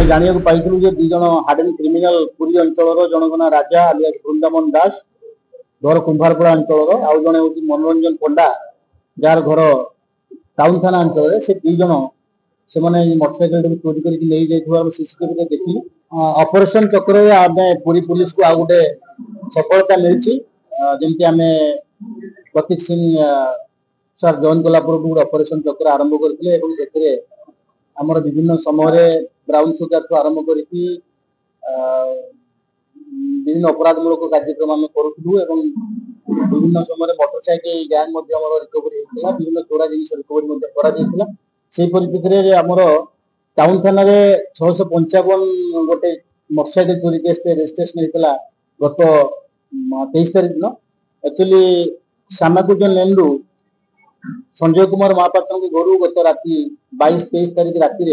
जाना पाइलु दी जन harden criminal Puri अंचल जनक ना राजा आलियास वृंदावन दास घर कुंभारपड़ा अंचल आउ जड़े हूँ मनोरंजन पंडा जार घर टाउन थाना अंचल से दी जन से मोटरसाइकेल चोरी कर सीसीटीवी देखिलु। ऑपरेशन चक्र आम पुरी पुलिस को आ गए सफलता मिली जमी आम प्रतीक सिंह सर जॉइन कलापुर गोटे ऑपरेशन चक्र आरंभ करते आमर विभिन्न समय ब्राउन सुगर आरंभ कर विभिन्न अपराधमूलक कार्यक्रम आम करूँ और विभिन्न समय मोटरसाइकेल गैंग रिकवरी होता विभिन्न चोरा जिन रिकवरी से परिप्रेक्षी आमर टाउन थाना 655 गोटे मोटरसाइकेल चोरी केस रेजिस्ट्रेशन होता गत 23 तारीख दिन एक्चुअली सामाकुजन लेन रु संजय कुमार महापात्र के घर गत राति 22-23 तारीख राति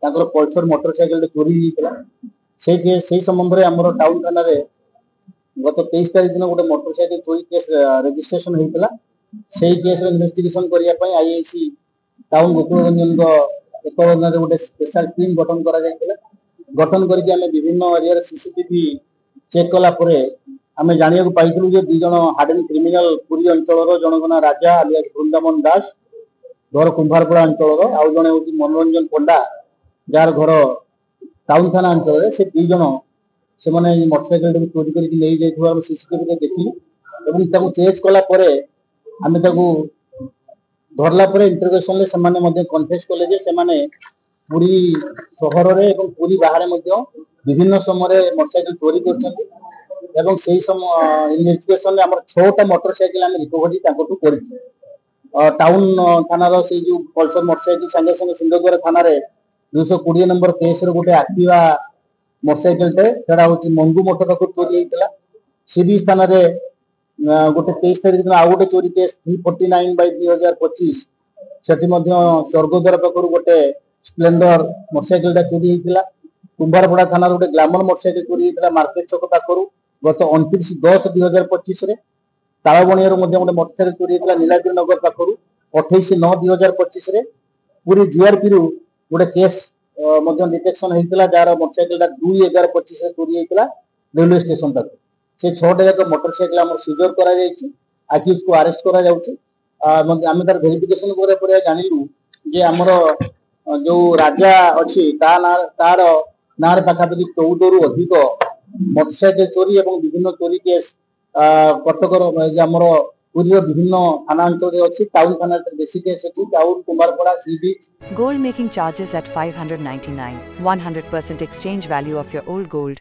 पल्सर मोटरसाइकेल चोरी होता से संबंध में आमर टाउन थाना गत 23 तारीख दिन गोटे मोटरसाइकेल चोरी केस रेजिस्ट्रेशन होता से केस इन्वेस्टिगेशन करने आईआईसी टाउन गोकुलरंजन तत्वावधान गोटे स्पेशल टीम गठन करके आम विभिन्न एरिया सीसीटीवी चेक कलापर आम जाना पाइलु दी जन हार्डन क्रिमिनाल पुरी अंचल जनक ना राजा आलियास वृंदावन दास घर कुंभारपड़ा अंचल आउ जड़े हूँ मनोरंजन पंडा जार घर टाउन थाना अंचल से दी जन से मोटरसाइकेल चोरी कर सीसीटीवी देखिलु चेक कलापर आम धरला इंटरगेशन कन्फेस कले पूरी सहर में पूरी बाहर विभिन्न समय मोटरसाइकेल चोरी कर इन्वेस्टिगेशन आम 6टा मोटरसाइकेल आम रिकवरी कर टाउन थाना से जो पल्सर मोटरसाइकेल संगे संगे सिंहद्वार थाना 220 नंबर केस गोटे एक्टिवा मोटरसाइकेल हूँ मंगू मोटर पाक चोरी होता सी बीच थाना गोटे 23 तारीख दिन आउ गोटे चोरी केस 349/2025 से स्वर्गद्वार पाखर गोटे स्प्लेंडर मोटरसाइकेल चोरी होता कुंभारपड़ा थाना गोटे ग्लामर मोटरसाइकेल चोरी होता मार्केट छक पाखर गत 29/10/2025 तालबणिया गोटे मोटरसाइकेल चोरी होता नीलाद्री नगर पाखर 28/9/2025 पूरी जीआरपी रु गोटे केस डिटेक्शन होता जार मोटरसाइकेल 2/11/25 चोरी होता रेलवे स्टेशन तक से 6टा जाक मोटरसाइकेल आम सीजर कर को अरेस्ट आम तार भेरिफिकेशन जानलु जे आमर जो राजा अच्छी तार ना पाखापाखि 14 रु अधिक मोटरसाइकेल चोरी और विभिन्न चोरी केस कटकर आमर पुरी विभिन्न थाना अंचल अच्छी टाउन थाना बेसी केस अच्छी town कुमारपड़ा C beach. Gold making charges at 599. 100% exchange value of your old gold.